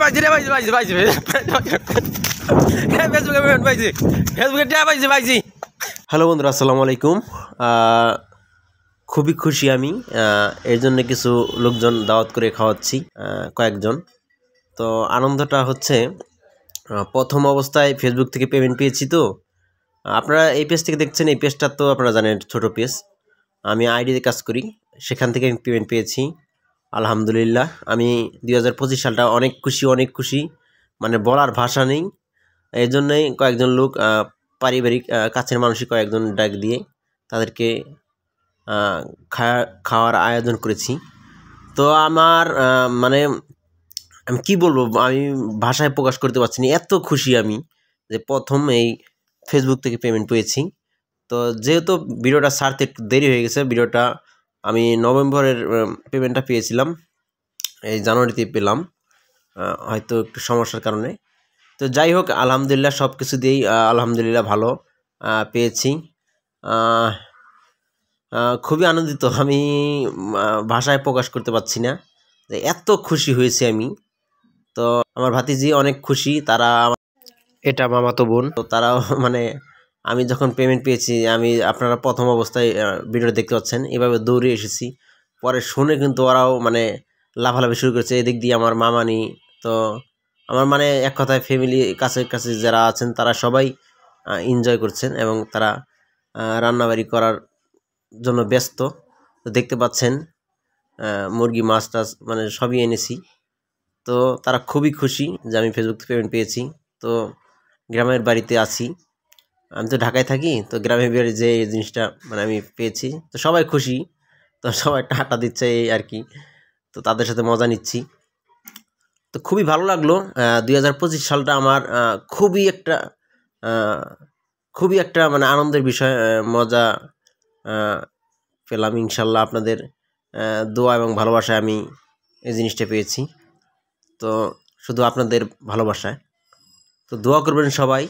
পাইছি রে পাইছি ফেসবুকে পেমেন্ট পাইছি ফেসবুকে টাকা পাইছি। হ্যালো বন্ধুরা, আসসালামু আলাইকুম। খুবই খুশি আমি, এর জন্য কিছু লোকজন দাওয়াত করে খাওয়াচ্ছি, কয়েকজন। তো আনন্দটা হচ্ছে, প্রথম অবস্থায় ফেসবুক থেকে পেমেন্ট পেয়েছি। তো আপনারা এই পেজ থেকে দেখছেন, এই পেজটা তো আপনারা জানেন ছোট পেজ, আমি আইডিতে কাজ করি, সেখান থেকে আমি পেমেন্ট পেয়েছি। আলহামদুলিল্লাহ, আমি 2025 সালটা অনেক খুশি, মানে বলার ভাষা নেই। এই জন্যই কয়েকজন লোক, পারিবারিক কাছের মানুষই কয়েকজন ডাক দিয়ে তাদেরকে খাওয়ার আয়োজন করেছি। তো আমার মানে আমি কি বলবো, আমি ভাষায় প্রকাশ করতে পারছি না, এত খুশি আমি যে প্রথম এই ফেসবুক থেকে পেমেন্ট পেয়েছি। তো যেহেতু ভিডিওটা ছাড়তে একটু দেরি হয়ে গেছে, ভিডিওটা আমি নভেম্বরের পেমেন্টটা পেয়েছিলাম, এই জানুয়ারিতে পেলাম, হয়তো একটু সমস্যার কারণে। তো যাই হোক, আলহামদুলিল্লাহ সব কিছু দিয়েই আলহামদুলিল্লাহ ভালো পেয়েছি। খুবই আনন্দিত আমি, ভাষায় প্রকাশ করতে পারছি না যে এত খুশি হয়েছি আমি। তো আমার ভাতিজি অনেক খুশি, তারা, এটা মামাতো বোন, তো তারাও মানে আমি যখন পেমেন্ট পেয়েছি, আমি আপনারা প্রথম অবস্থায় ভিডিও দেখতে পাচ্ছেন, এভাবে দৌড়ে এসেছি। পরে শুনে কিন্তু ওরাও মানে লাফালাফি শুরু করেছে, এদিক দিয়ে আমার মামানি। তো আমার মানে এক কথায় ফ্যামিলি কাছে যারা আছেন তারা সবাই এনজয় করছেন, এবং তারা রান্নাবাড়ি করার জন্য ব্যস্ত। তো দেখতে পাচ্ছেন মুরগি, মাছ টাছ মানে সবই এনেছি। তো তারা খুবই খুশি যে আমি ফেসবুক থেকে পেমেন্ট পেয়েছি। তো গ্রামের বাড়িতে আছি, আমি তো ঢাকায় থাকি, তো গ্রামের বাড়ি যে এই জিনিসটা মানে আমি পেয়েছি, তো সবাই খুশি, তো সবাই টাকা দিচ্ছে এই আর কি। তো তাদের সাথে মজা নিচ্ছি, তো খুবই ভালো লাগলো। 2025 সালটা আমার খুবই একটা মানে আনন্দের বিষয়, মজা পেলাম। ইনশাল্লাহ আপনাদের দোয়া এবং ভালোবাসায় আমি এই জিনিসটা পেয়েছি। তো শুধু আপনাদের ভালোবাসায়, তো দোয়া করবেন সবাই।